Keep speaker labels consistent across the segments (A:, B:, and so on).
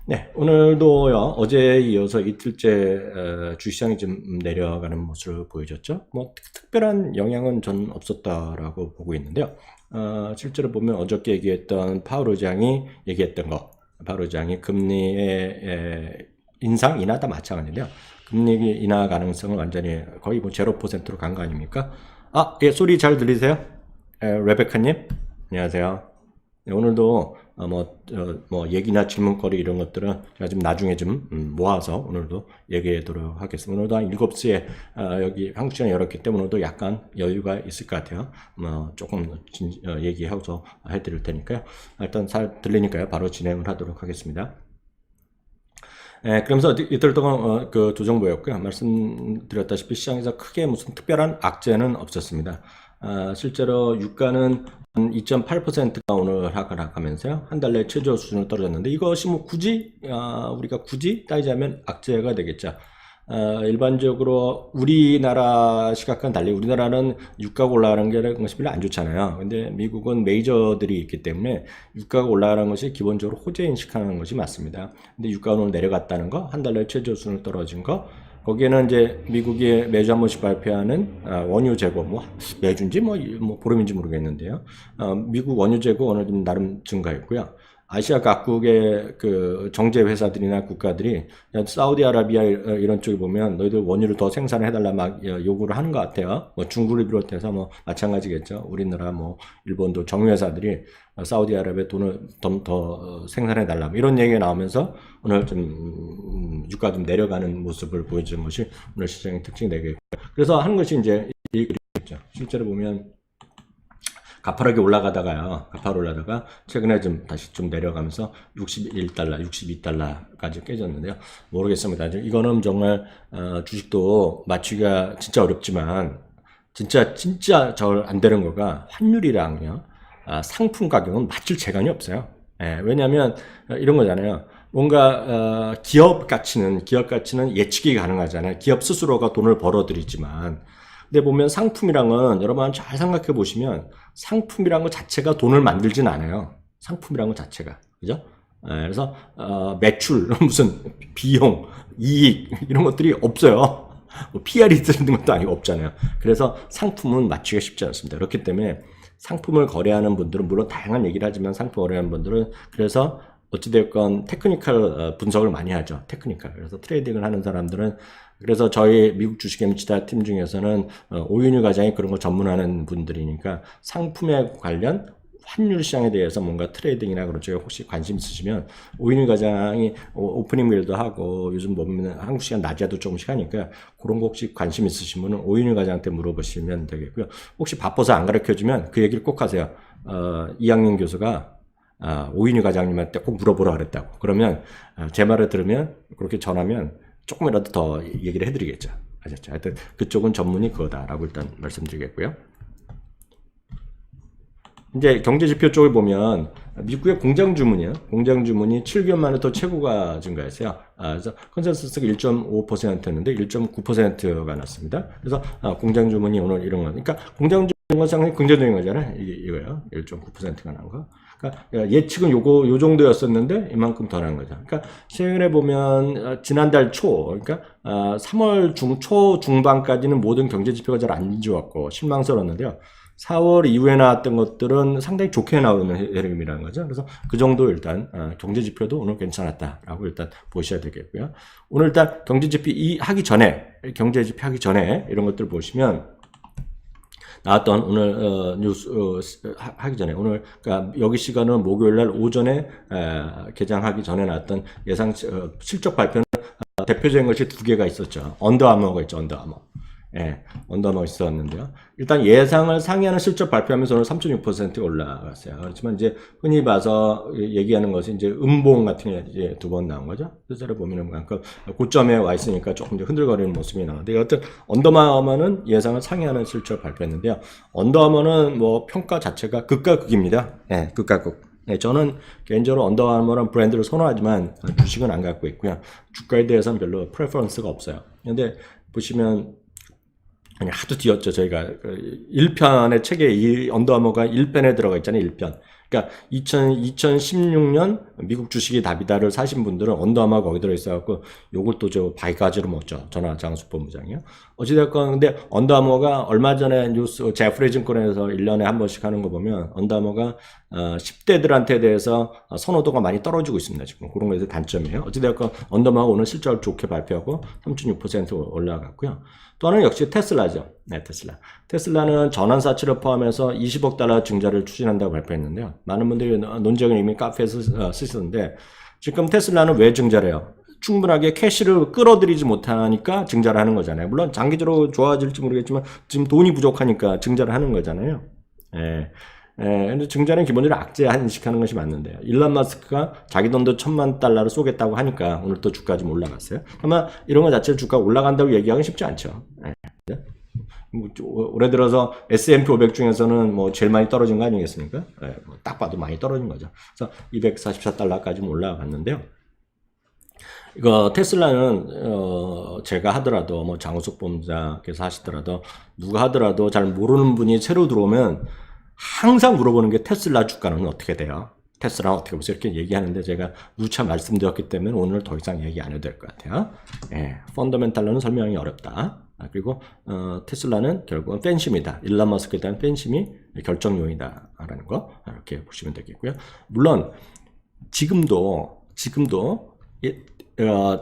A: 네, 오늘도요, 어제에 이어서 이틀째 주시장이 좀 내려가는 모습을 보여줬죠. 뭐 특별한 영향은 전 없었다라고 보고 있는데요. 실제로 보면 어저께 얘기했던 파월 의장이 얘기했던 거, 파월 의장이 금리의 인상, 인하 다 마찬가지인데요. 금리 인하 가능성을 완전히 거의 뭐 0%로 간 거 아닙니까? 아, 예, 소리 잘 들리세요? 레베카님? 안녕하세요. 네, 오늘도 뭐 얘기나 질문거리 이런 것들은 제가 좀 나중에 좀 모아서 오늘도 얘기하도록 하겠습니다. 오늘도 한 7시에 여기 한국 시간이 열었기 때문에 오늘도 약간 여유가 있을 것 같아요. 조금 얘기하고서 해드릴 테니까요. 일단 잘 들리니까요. 바로 진행을 하도록 하겠습니다. 그러면서 이틀 동안 그 조정 보였고요. 말씀드렸다시피 시장에서 크게 무슨 특별한 악재는 없었습니다. 실제로 유가는 한 2.8%가 오늘 하락하면서요. 한 달 내 최저 수준으로 떨어졌는데 이것이 뭐 굳이 우리가 굳이 따지자면 악재가 되겠죠. 일반적으로 우리나라 시각과는 달리 우리나라는 유가가 올라가는 것이 별로 안 좋잖아요. 근데 미국은 메이저들이 있기 때문에 유가가 올라가는 것이 기본적으로 호재 인식하는 것이 맞습니다. 근데 유가가 오늘 내려갔다는 거, 한 달 내 최저 수준으로 떨어진 거, 거기에는 이제 미국이 매주 한 번씩 발표하는 원유 재고, 뭐 매주인지 뭐 보름인지 모르겠는데요. 미국 원유 재고 오늘 좀 나름 증가했고요. 아시아 각국의 그 정제 회사들이나 국가들이 사우디아라비아 이런 쪽에 보면 너희들 원유를 더 생산을 해달라 막 요구를 하는 것 같아요. 뭐 중국을 비롯해서 뭐 마찬가지겠죠. 우리나라 뭐 일본도 정유회사들이 사우디아라비아 돈을 더 생산해달라 뭐 이런 얘기가 나오면서 오늘 좀 유가 좀 내려가는 모습을 보여주는 것이 오늘 시장의 특징이 되겠고요. 그래서 하는 것이 이제 이 그림이죠. 실제로 보면 가파르게 올라가다가요. 가파르게 올라다가 최근에 좀 다시 좀 내려가면서 61달러, 62달러까지 깨졌는데요. 모르겠습니다. 이거는 정말 주식도 맞추기가 진짜 어렵지만 진짜 잘 안 되는 거가 환율이랑요. 상품 가격은 맞출 재간이 없어요. 왜냐하면 이런 거잖아요. 뭔가 기업 가치는 예측이 가능하잖아요. 기업 스스로가 돈을 벌어들이지만 근데 보면 상품이랑은 여러분 잘 생각해 보시면 상품이란 것 자체가 돈을 만들진 않아요. 상품이란 것 자체가. 그죠? 그래서 매출, 무슨 비용, 이익 이런 것들이 없어요. 뭐 PR이 드는 것도 아니고 없잖아요. 그래서 상품은 맞추기가 쉽지 않습니다. 그렇기 때문에 상품을 거래하는 분들은 물론 다양한 얘기를 하지만 상품 거래하는 분들은 그래서 어찌됐건 테크니컬 분석을 많이 하죠. 테크니컬. 그래서 트레이딩을 하는 사람들은 그래서 저희 미국 주식 MC다 팀 중에서는 오윤희 과장이 그런 거 전문하는 분들이니까 상품에 관련 환율 시장에 대해서 뭔가 트레이딩이나 그런 쪽에 혹시 관심 있으시면 오윤희 과장이 오프닝 밀도 하고 요즘 보면 한국 시간 낮에도 조금씩 하니까 그런 거 혹시 관심 있으시면 오윤희 과장한테 물어보시면 되겠고요. 혹시 바빠서 안 가르쳐주면 그 얘기를 꼭 하세요. 이학년 교수가 오윤희 과장님한테 꼭 물어보라 그랬다고. 그러면 제 말을 들으면 그렇게 전하면 조금이라도 더 얘기를 해드리겠죠. 아셨죠? 하여튼 그쪽은 전문이 그거다라고 일단 말씀드리겠고요. 이제 경제지표 쪽을 보면 미국의 공장 주문이요. 공장 주문이 7개월 만에 또 최고가 증가했어요. 그래서 컨센서스가 1.5%였는데 1.9%가 났습니다. 그래서 공장 주문이 오늘 이런 거. 그러니까 공장 주문 건 상당히 긍정적인 거잖아요. 이거요. 1.9%가 난 거. 그러니까 예측은 요 정도였었는데 이만큼 더 난 거죠. 그러니까 최근에 보면 지난달 초, 그러니까 3월 초 중반까지는 모든 경제 지표가 잘 안 좋았고 실망스러웠는데요. 4월 이후에 나왔던 것들은 상당히 좋게 나오는 흐름이라는 거죠. 그래서 그 정도 일단 경제 지표도 오늘 괜찮았다라고 일단 보셔야 되겠고요. 오늘 일단 경제 지표 하기 전에 이런 것들 보시면 나왔던 오늘 뉴스 하기 전에 오늘 그러니까 여기 시간은 목요일 날 오전에 개장하기 전에 나왔던 예상 실적 발표는 대표적인 것이 두 개가 있었죠. 언더아머가 있죠. 언더아머. 예, 언더아머가 있었는데요. 일단 예상을 상회하는 실적 발표하면서 오늘 3.6% 올라갔어요. 그렇지만 이제 흔히 봐서 얘기하는 것이 이제 음봉 같은 게 이제 두 번 나온 거죠. 숫자를 보면은 그 고점에 와 있으니까 조금 이제 흔들거리는 모습이 나오는데 어떤 언더아머는 예상을 상회하는 실적 발표했는데요. 언더아머는 뭐 평가 자체가 극과 극입니다. 예, 극과 극. 네, 저는 개인적으로 언더아머라는 브랜드를 선호하지만 주식은 안 갖고 있고요. 주가에 대해서는 별로 프레퍼런스가 없어요. 근데 보시면 아니 하도 뒤었죠. 저희가 1편의 책에 이 언더아머가 1편에 들어가 있잖아요. 1편. 그러니까 2016년 미국 주식이 답이다를 사신 분들은 언더아머 거기 들어있어갖고 요걸 또 저 바이까지로 먹죠. 전화 장수 본부장이요. 어찌됐건 근데 언더아머가 얼마 전에 뉴스 제프리 증권에서 1년에 한 번씩 하는 거 보면 언더아머가 10대들한테 대해서 선호도가 많이 떨어지고 있습니다. 지금 그런 거에서 단점이에요. 어찌됐건 언더아머가 오늘 실적을 좋게 발표하고 3.6% 올라갔고요. 또 하나는 역시 테슬라죠. 네, 테슬라. 테슬라는 전환사치를 포함해서 20억 달러 증자를 추진한다고 발표했는데요. 많은 분들이 논쟁을 이미 카페에서 쓰시던데 지금 테슬라는 왜 증자를 해요? 충분하게 캐시를 끌어들이지 못하니까 증자를 하는 거잖아요. 물론 장기적으로 좋아질지 모르겠지만 지금 돈이 부족하니까 증자를 하는 거잖아요. 예. 근데 증자는 기본적으로 악재 인식하는 것이 맞는데요. 일론 마스크가 자기 돈도 1,000만 달러를 쏘겠다고 하니까 오늘 또 주가 좀 올라갔어요. 아마 이런 거 자체를 주가 올라간다고 얘기하기는 쉽지 않죠. 올해 들어서 S&P 500 중에서는 뭐 제일 많이 떨어진 거 아니겠습니까? 딱 봐도 많이 떨어진 거죠. 그래서 244달러까지 올라갔는데요. 이거 테슬라는 제가 하더라도 뭐 장우석 본부장께서 하시더라도 누가 하더라도 잘 모르는 분이 새로 들어오면 항상 물어보는 게 테슬라 주가는 어떻게 돼요? 테슬라는 어떻게 보세요? 이렇게 얘기하는데 제가 누차 말씀드렸기 때문에 오늘 더 이상 얘기 안 해도 될 것 같아요. 펀더멘탈로는 설명이 어렵다. 그리고 테슬라는 결국은 팬심이다. 일론 머스크에 대한 팬심이 결정요인이다라는 거 이렇게 보시면 되겠고요. 물론 지금도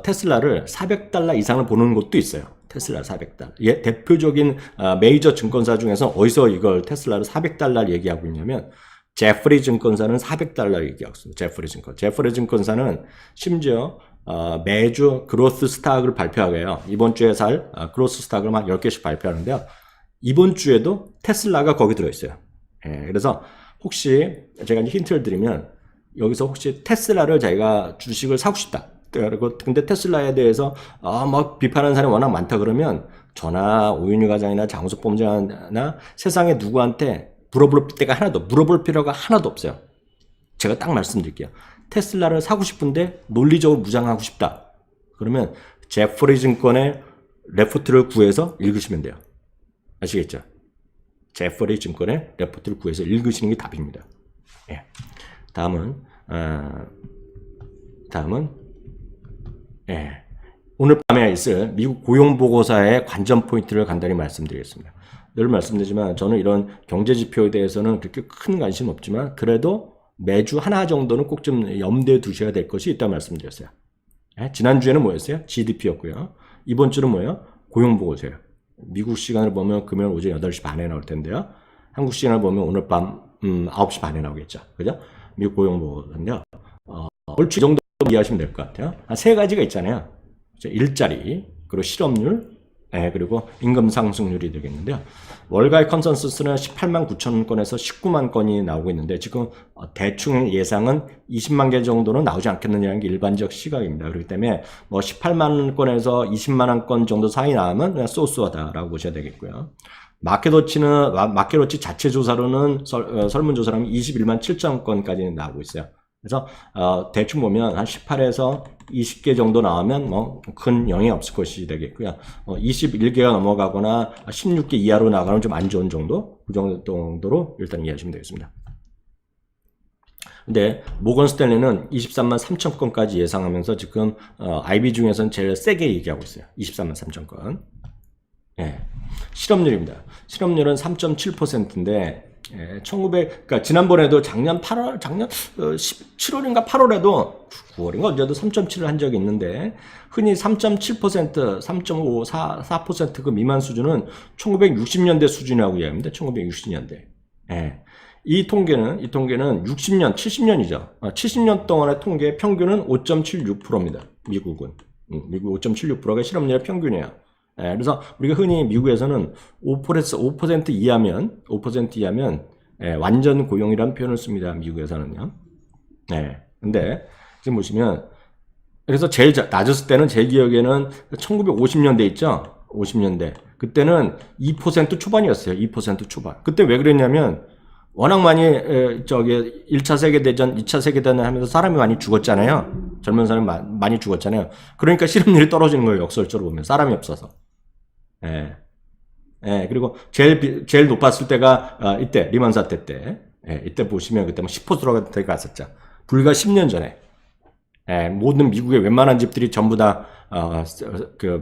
A: 테슬라를 400달러 이상을 보는 곳도 있어요. 테슬라 400달러. 예, 대표적인 메이저 증권사 중에서 어디서 이걸 테슬라를 400달러를 얘기하고 있냐면 제프리 증권사는 400달러 얘기하고 있습니다. 제프리 증권사는 심지어 매주 그로스 스탁을 발표하게 해요. 이번 주에 살 그로스 스탁을 막 10개씩 발표하는데요. 이번 주에도 테슬라가 거기 들어있어요. 그래서 혹시 제가 힌트를 드리면 여기서 혹시 테슬라를 자기가 주식을 사고 싶다. 그리고 근데 테슬라에 대해서 막 비판하는 사람이 워낙 많다 그러면 저나 오윤희 과장이나 장우석 본부장이나 세상에 누구한테 물어볼 필요가 하나도 없어요. 제가 딱 말씀드릴게요. 테슬라를 사고 싶은데 논리적으로 무장하고 싶다. 그러면 제프리 증권의 레포트를 구해서 읽으시면 돼요. 아시겠죠? 제프리 증권의 레포트를 구해서 읽으시는 게 답입니다. 예. 다음은 오늘 밤에 있을 미국 고용보고서의 관전 포인트를 간단히 말씀드리겠습니다. 늘 말씀드리지만 저는 이런 경제지표에 대해서는 그렇게 큰 관심은 없지만 그래도 매주 하나 정도는 꼭 좀 염두에 두셔야 될 것이 있다고 말씀드렸어요. 지난주에는 뭐였어요? GDP였고요. 이번 주는 뭐예요? 고용보고서예요. 미국 시간을 보면 금요일 오전 8시 반에 나올 텐데요. 한국 시간을 보면 오늘 밤 9시 반에 나오겠죠. 그죠? 미국 고용보고서인데요. 얼추 이 정도 이해하시면 될 것 같아요. 한 세 가지가 있잖아요. 일자리, 그리고 실업률, 그리고 임금 상승률이 되겠는데요. 월가의 컨센서스는 18만 9천 건에서 19만 건이 나오고 있는데 지금 대충 예상은 20만 개 정도는 나오지 않겠느냐는 게 일반적 시각입니다. 그렇기 때문에 뭐 18만 건에서 20만 건 정도 사이 나오면 그냥 소소하다라고 보셔야 되겠고요. 마켓워치 자체 조사로는 설문조사라면 21만 7천 건까지 나오고 있어요. 그래서 대충 보면 한 18에서 20개 정도 나오면 뭐 큰 영향이 없을 것이 되겠고요. 21개가 넘어가거나 16개 이하로 나가면 좀 안 좋은 정도, 그 정도로 일단 이해하시면 되겠습니다. 근데 모건 스탠리는 23만 3천 건까지 예상하면서 지금 IB 중에서는 제일 세게 얘기하고 있어요. 23만 3천 건. 실업률입니다. 실업률은 3.7%인데 1900, 지난번에도 작년 7월인가 8월에도 9월인가 언제도 3.7을 한 적이 있는데 흔히 3.7%, 3.5, 4% 그 미만 수준은 1960년대 수준이라고 이야기합니다. 1960년대. 이 통계는 60년, 70년이죠. 70년 동안의 통계 평균은 5.76%입니다. 미국은. 미국 5.76%가 실업률의 평균이에요. 그래서 우리가 흔히 미국에서는 5% 이하면 완전 고용이라는 표현을 씁니다. 미국에서는요. 근데 지금 보시면 그래서 제일 낮았을 때는 제 기억에는 1950년대 있죠. 50년대. 그때는 2% 초반이었어요. 2% 초반. 그때 왜 그랬냐면 워낙 많이 1차 세계대전, 2차 세계대전 하면서 사람이 많이 죽었잖아요. 젊은 사람이 많이 죽었잖아요. 그러니까 실업률이 떨어지는 거예요. 역설적으로 보면. 사람이 없어서. 그리고 제일 높았을 때가 이때 리만 사태 때 예, 이때 보시면 그때 뭐 10% 들어갔었죠. 불과 10년 전에. 예, 모든 미국의 웬만한 집들이 전부 다,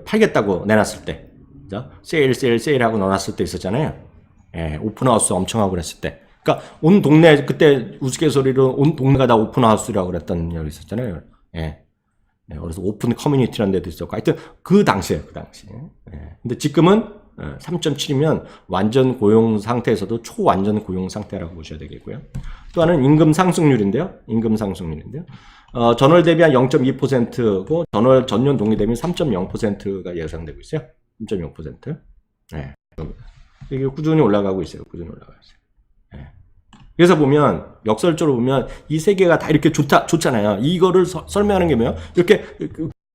A: 팔겠다고 내놨을 때. 그죠? 세일하고 넣어놨을 때 있었잖아요. 예, 오픈하우스 엄청 하고 그랬을 때. 그러니까 온 동네, 그때 우스갯소리로 온 동네가 다 오픈하우스라고 그랬던 적이 있었잖아요. 예. 네, 그래서 오픈 커뮤니티라는 데도 있었고, 하여튼 그 당시에. 예. 근데 지금은 3.7이면 완전 고용 상태에서도 초완전 고용 상태라고 보셔야 되겠고요. 또 하나는 임금 상승률인데요. 전월 대비 한 0.2%고, 전년 동기 대비 3.0%가 예상되고 있어요. 3.0%. 네. 이게 꾸준히 올라가고 있어요. 네. 그래서 보면, 역설적으로 보면, 이 세 개가 다 이렇게 좋잖아요. 이거를 설명하는 게 뭐예요? 이렇게,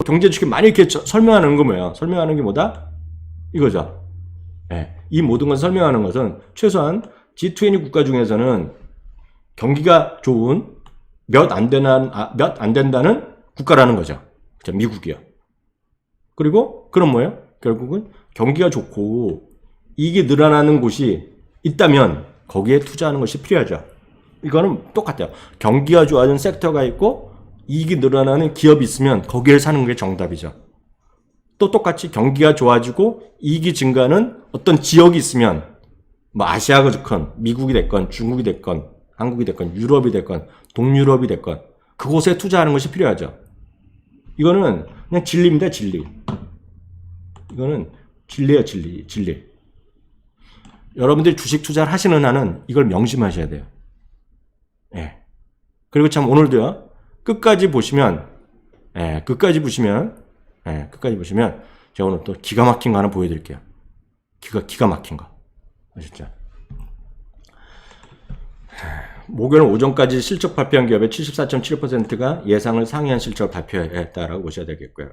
A: 경제 주식 많이 이렇게 설명하는 거 뭐예요? 설명하는 게 뭐다? 이거죠. 네. 이 모든 걸 설명하는 것은, 최소한 G20 국가 중에서는 경기가 좋은, 몇 안 된다는 국가라는 거죠. 그죠? 미국이요. 그리고, 그럼 뭐예요? 결국은 경기가 좋고, 이익이 늘어나는 곳이 있다면, 거기에 투자하는 것이 필요하죠. 이거는 똑같아요. 경기가 좋아지는 섹터가 있고 이익이 늘어나는 기업이 있으면 거기를 사는 게 정답이죠. 또 똑같이 경기가 좋아지고 이익이 증가하는 어떤 지역이 있으면 뭐 아시아가 좋건 미국이 됐건 중국이 됐건 한국이 됐건 유럽이 됐건 동유럽이 됐건 그곳에 투자하는 것이 필요하죠. 이거는 그냥 진리입니다. 진리. 이거는 진리예요. 진리. 여러분들이 주식 투자를 하시는 한은 이걸 명심하셔야 돼요. 예. 그리고 참 오늘도요, 끝까지 보시면, 제가 오늘 또 기가 막힌 거 하나 보여드릴게요. 기가 막힌 거. 아셨죠? 목요일 오전까지 실적 발표한 기업의 74.7%가 예상을 상회한 실적을 발표했다라고 보셔야 되겠고요.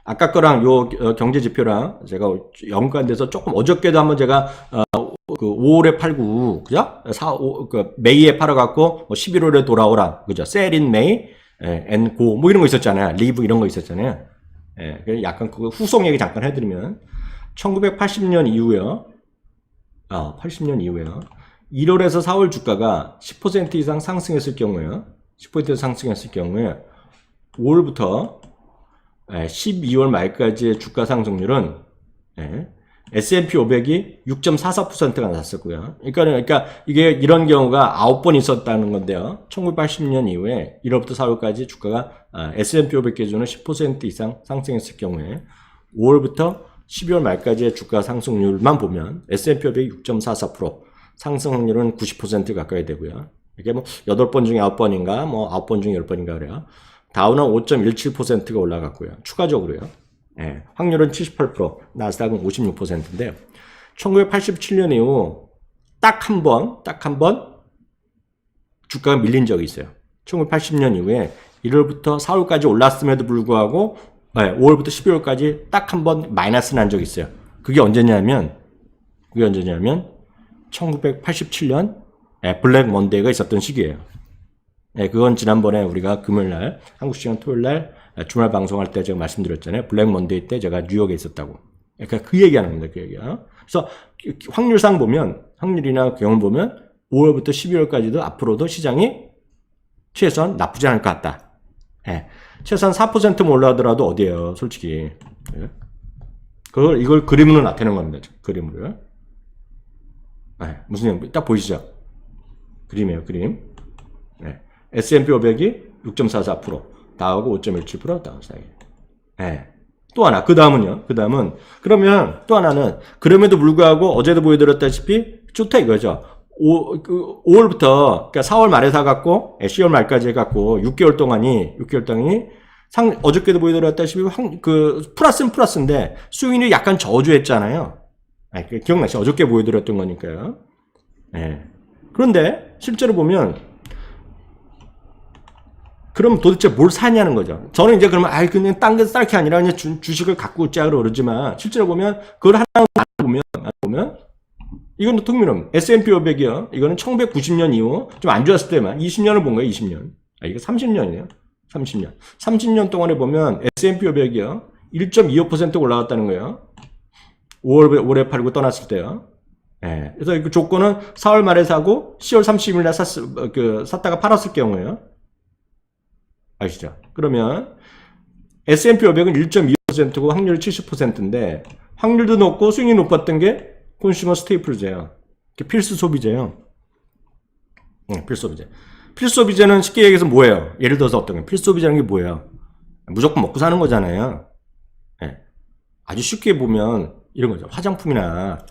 A: 아까 거랑 요 경제 지표랑 제가 연관돼서 조금 어저께도 한번 제가 5월에 팔고 그죠? 메이에 팔아갖고 11월에 돌아오라 그죠? 셀인 메이, 앤 고 뭐 이런 거 있었잖아요. 리브 이런 거 있었잖아요. 예, 약간 그 후속 얘기 잠깐 해드리면 1980년 이후에요. 80년 이후에요. 1월에서 4월 주가가 10% 이상 상승했을 경우에요. 10% 상승했을 경우에 5월부터 12월 말까지의 주가 상승률은 S&P 500이 6.44%가 나왔었고요. 그러니까 이게 이런 경우가 9번 있었다는 건데요. 1980년 이후에 1월부터 4월까지 주가가 S&P 500 기준으로 10% 이상 상승했을 경우에 5월부터 12월 말까지의 주가 상승률만 보면 S&P 500이 6.44%, 상승 확률은 90% 가까이 되고요. 이게 뭐 8번 중에 9번인가, 뭐 9번 중에 10번인가 그래요. 다우는 5.17%가 올라갔고요. 추가적으로요. 확률은 78%, 나스닥은 56%인데 1987년 이후 딱 한 번 주가가 밀린 적이 있어요. 1980년 이후에 1월부터 4월까지 올랐음에도 불구하고 5월부터 12월까지 딱 한 번 마이너스 난 적이 있어요. 그게 언제냐면 1987년 블랙 먼데이가 있었던 시기예요. 그건 지난번에 우리가 금요일날 한국 시간 토요일날 주말 방송할 때 제가 말씀드렸잖아요. 블랙 먼데이 때 제가 뉴욕에 있었다고. 그러니까 그 얘기하는 겁니다. 그 얘기야. 그래서 확률상 보면 확률이나 경험 보면 5월부터 12월까지도 앞으로도 시장이 최소한 나쁘지 않을 것 같다. 최소한 4%만 올라가더라도 어디에요, 솔직히. 이걸 그림으로 나타내는 겁니다. 그림으로요. 무슨 얘기, 딱 보이시죠? 그림이에요, 그림. S&P 500이 6.44%, 다우고 5.17%, 다우 사이. 또 하나, 그 다음은, 그러면 또 하나는, 그럼에도 불구하고 어제도 보여드렸다시피 좋다 이거죠. 5월부터, 그러니까 4월 말에 사갖고, 10월 말까지 해갖고, 6개월 동안이, 어저께도 보여드렸다시피, 플러스는 플러스인데, 수익률이 약간 저조했잖아요. 기억나시죠? 어저께 보여드렸던 거니까요. 그런데, 실제로 보면, 그럼 도대체 뭘 사냐는 거죠. 저는 이제 그러면, 그냥 딴 게 쌀 게 아니라 그냥 주식을 갖고 있자 그러지만, 실제로 보면, 그걸 하나 보면, 이건 특민은 S&P 500이요. 이거는 1990년 이후, 좀 안 좋았을 때만, 20년을 본 거예요, 20년. 이거 30년이에요. 30년. 30년 동안에 보면, S&P 500이요. 1.25% 올라갔다는 거예요. 5월에 팔고 떠났을 때요. 예. 그래서 그 조건은 4월 말에 사고 10월 30일 날 샀다가 팔았을 경우에요. 아시죠? 그러면 S&P 500은 1.25%고 확률이 70%인데 확률도 높고 수익이 높았던 게 콘슈머 스테이플즈예요. 필수 소비재예요. 필수 소비재. 필수 소비재는 쉽게 얘기해서 뭐예요? 예를 들어서 어떤 게 필수 소비재라는 게 뭐예요? 무조건 먹고 사는 거잖아요. 예. 아주 쉽게 보면 이런 거죠. 화장품이나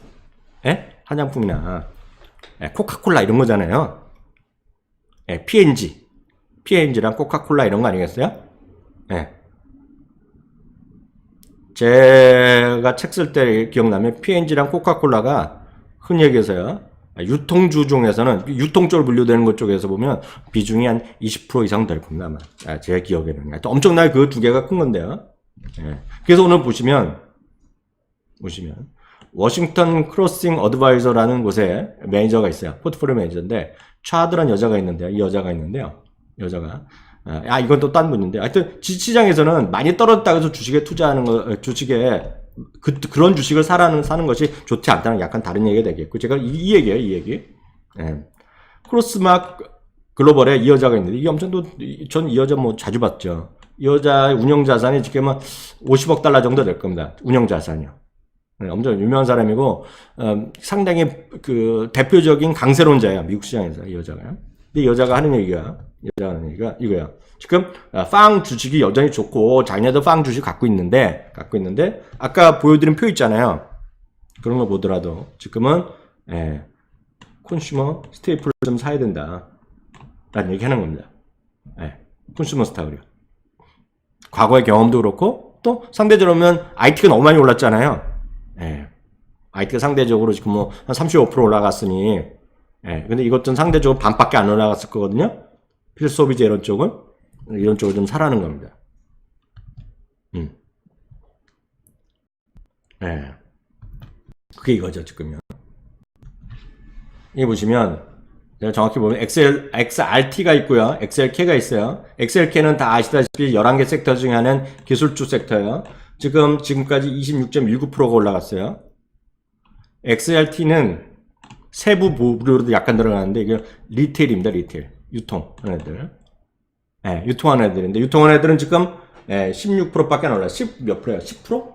A: 화장품이나 코카콜라 이런 거잖아요. P&G랑 코카콜라 이런 거 아니겠어요? 제가 책 쓸 때 기억나면 P&G랑 코카콜라가 흔히 얘기해서요. 유통주 중에서는 유통 쪽으로 분류되는 것 쪽에서 보면 비중이 한 20% 이상 될 겁니다. 아마. 제 기억에는. 또 엄청나게 그 두 개가 큰 건데요. 그래서 오늘 보시면 워싱턴 크로싱 어드바이저라는 곳에 매니저가 있어요. 포트폴리오 매니저인데 차드란 여자가 있는데요. 여자가 이건 또 딴 분인데 하여튼 시장에서는 많이 떨어졌다고 해서 주식에 투자하는 거 주식에 그런 주식을 사는 것이 좋지 않다는 약간 다른 얘기가 되겠고 제가 이 얘기예요. 이 얘기. 크로스마크 글로벌에 이 여자가 있는데 이게 엄청 전 이 여자 뭐 자주 봤죠. 이 여자 운영 자산이 지금 50억 달러 정도 될 겁니다. 운영 자산이요. 엄청 유명한 사람이고 상당히 그 대표적인 강세론자예요. 미국 시장에서 이 여자가요. 이 여자가 하는 얘기가 이거야. 지금 빵 주식이 여전히 좋고 자기네도 빵 주식 갖고 있는데 아까 보여드린 표 있잖아요. 그런 거 보더라도 지금은 콘슈머 스테이플을 좀 사야 된다 라는 얘기 하는 겁니다. 콘슈머 스타일이요. 과거의 경험도 그렇고 또 상대적으로 보면 IT가 너무 많이 올랐잖아요. IT가 상대적으로 지금 뭐 한 35% 올라갔으니 근데 이것도 상대적으로 반밖에 안 올라갔을 거거든요. 필수 소비재 이런 쪽을 좀 사라는 겁니다. 그게 이거죠, 지금요. 여기 보시면, 제가 정확히 보면 XRT가 있고요. XLK가 있어요. XLK는 다 아시다시피 11개 섹터 중에 하나는 기술주 섹터예요. 지금까지 26.19%가 올라갔어요. XRT는 세부 부류로도 약간 들어가는데, 이게 리테일입니다, 리테일. 유통하는 애들. 유통하는 애들인데, 유통하는 애들은 지금 16%밖에 안 올라요. 10몇 프로예요? 10%?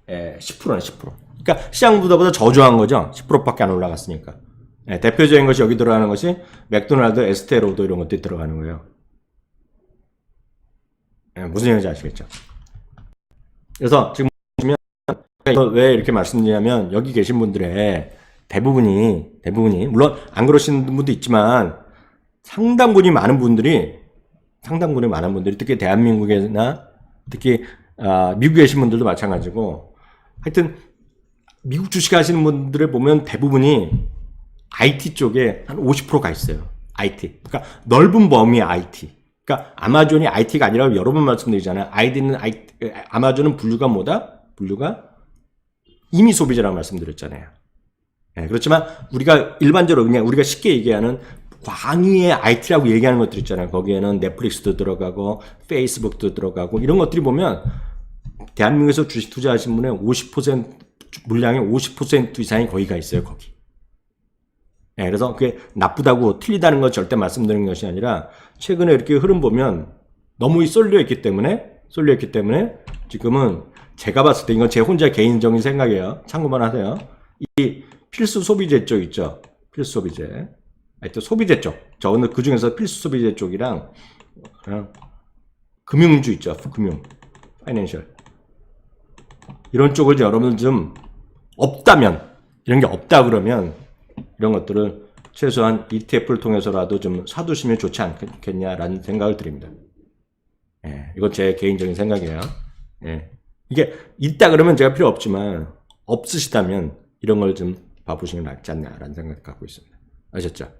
A: 10%네, 10%. 그러니까 시장보다 저조한 거죠. 10%밖에 안 올라갔으니까. 대표적인 것이 여기 들어가는 것이 맥도날드, 에스테로도 이런 것들이 들어가는 거예요. 무슨 얘기인지 아시겠죠? 그래서 지금 보시면 왜 이렇게 말씀드리냐면 여기 계신 분들의 대부분이 물론 안 그러시는 분도 있지만 상당분이 많은 분들이 특히 대한민국이나 특히 미국에 계신 분들도 마찬가지고 하여튼 미국 주식 하시는 분들을 보면 대부분이 IT 쪽에 한 50%가 있어요. IT. 그러니까 넓은 범위의 IT. 그러니까 아마존이 IT가 아니라고 여러 번 말씀드리잖아요. 아마존은 분류가 이미 소비자라고 말씀드렸잖아요. 그렇지만 우리가 일반적으로 그냥 우리가 쉽게 얘기하는 광의의 IT라고 얘기하는 것들 있잖아요. 거기에는 넷플릭스도 들어가고 페이스북도 들어가고 이런 것들이 보면 대한민국에서 주식 투자하신 분의 50% 물량의 50% 이상이 거기가 있어요. 거기. 그래서 그게 나쁘다고 틀리다는 거 절대 말씀드리는 것이 아니라 최근에 이렇게 흐름 보면 너무 쏠려 있기 때문에 지금은 제가 봤을 때 이건 제 혼자 개인적인 생각이에요. 참고만 하세요. 이 필수 소비재 쪽 있죠. 필수 소비재. 또 소비재 쪽. 저는 그 중에서 필수 소비재 쪽이랑 금융주 있죠. 금융. 파이낸셜. 이런 쪽을 여러분들 좀 없다면 이런 게 없다 그러면 이런 것들을 최소한 ETF를 통해서라도 좀 사두시면 좋지 않겠냐라는 생각을 드립니다. 이건 제 개인적인 생각이에요. 이게 있다 그러면 제가 필요 없지만 없으시다면 이런 걸 좀 봐보시면 낫지 않냐라는 생각을 갖고 있습니다. 아셨죠?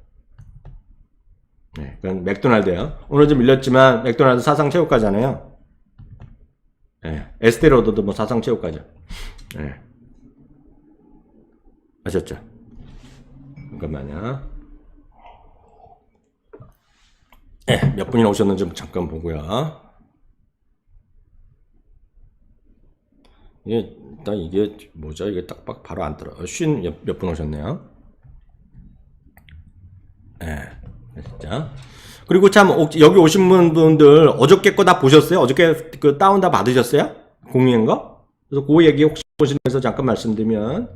A: 그건 맥도날드예요. 오늘 좀 밀렸지만 맥도날드 사상 최고가잖아요. 에스테로도도 뭐 사상 최고가죠. 아셨죠? 잠깐만요. 몇 분이나 오셨는지 잠깐 보고요. 이게 뭐죠? 이게 딱 바로 안 들어. 몇 분 오셨네요. 자, 그리고 참 여기 오신 분들 어저께 거 다 보셨어요? 어저께 그 다운 다 받으셨어요? 공유한 거? 그래서 그 얘기 혹시 보시면서 잠깐 말씀드리면,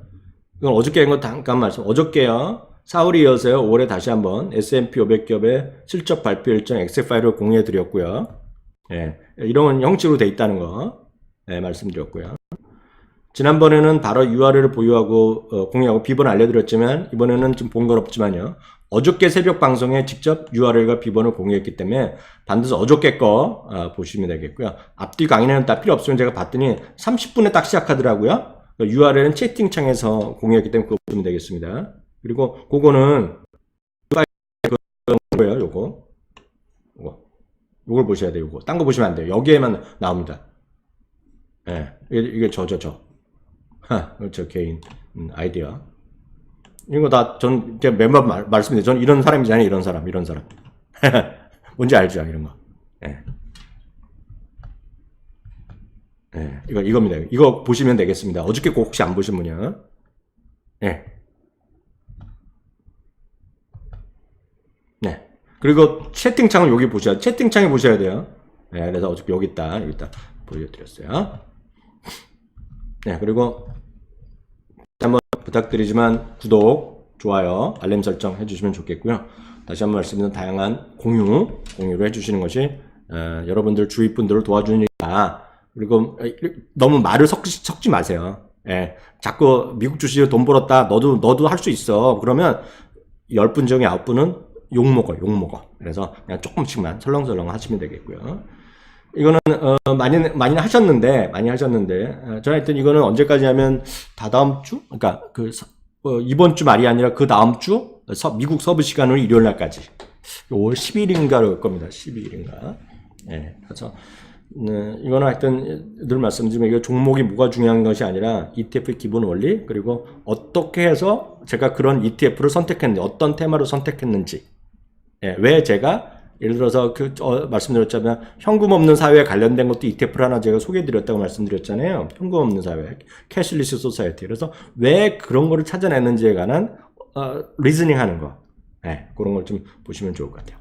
A: 이건 어저께 한 거 잠깐 어저께요. 4월 이어서요. 5월에 다시 한번 S&P 500기업의 실적 발표 일정 엑셀 파일을 공유해 드렸고요. 예, 이런 형식으로 돼 있다는 거, 예, 말씀드렸고요. 지난번에는 바로 URL을 보유하고 공유하고 비번 알려드렸지만, 이번에는 좀 본 건 없지만요. 어저께 새벽 방송에 직접 URL과 비번을 공유했기 때문에 반드시 어저께 거 보시면 되겠고요. 앞뒤 강의는 딱 필요 없으면 제가 봤더니 30분에 딱 시작하더라고요. URL은 채팅창에서 공유했기 때문에 그거 보시면 되겠습니다. 그리고 그거는 요거예요, 요거. 요걸 보셔야 돼요, 요거. 딴 거 보시면 안 돼요. 여기에만 나옵니다. 예, 이게 저 개인 아이디어. 이거 다, 전, 매번 말씀드려요. 전 이런 사람이잖아요, 이런 사람. 뭔지 알죠, 이런 거. 예. 예, 이겁니다. 이거 보시면 되겠습니다. 어저께 거 혹시 안 보신 분이요? 예. 네. 그리고 채팅창을 여기 채팅창에 보셔야 돼요. 네, 그래서 어저께 여기 있다 보여드렸어요. 네, 그리고 한번 부탁드리지만 구독, 좋아요, 알림 설정 해주시면 좋겠고요. 다시 한번 말씀드리면 다양한 공유를 해주시는 것이 여러분들 주위 분들을 도와주니까. 그리고 너무 말을 섞지 마세요. 예, 자꾸 미국 주식에 돈 벌었다. 너도 할 수 있어. 그러면 10분 중에 9분은 욕먹어. 그래서 그냥 조금씩만 설렁설렁 하시면 되겠고요. 이거는 많이 하셨는데 저는 하여튼 이거는 언제까지 하면 다다음 주, 그러니까 이번 주 말이 아니라 그 다음 주 미국 서부 시간으로 일요일 날까지 5월 10일인가로 올 겁니다. 12일인가. 예. 그래서 이거는 하여튼 늘 말씀드리면 이거 종목이 뭐가 중요한 것이 아니라 ETF의 기본 원리, 그리고 어떻게 해서 제가 그런 ETF를 선택했는지, 어떤 테마로 선택했는지, 예, 왜 제가 예를 들어서 말씀드렸자면 현금 없는 사회에 관련된 것도 ETF를 하나 제가 소개해드렸다고 말씀드렸잖아요. 현금 없는 사회, 캐시리스 소사이티. 그래서 왜 그런 거를 찾아냈는지에 관한 리즈닝 하는 거, 예, 그런 걸 좀 보시면 좋을 것 같아요.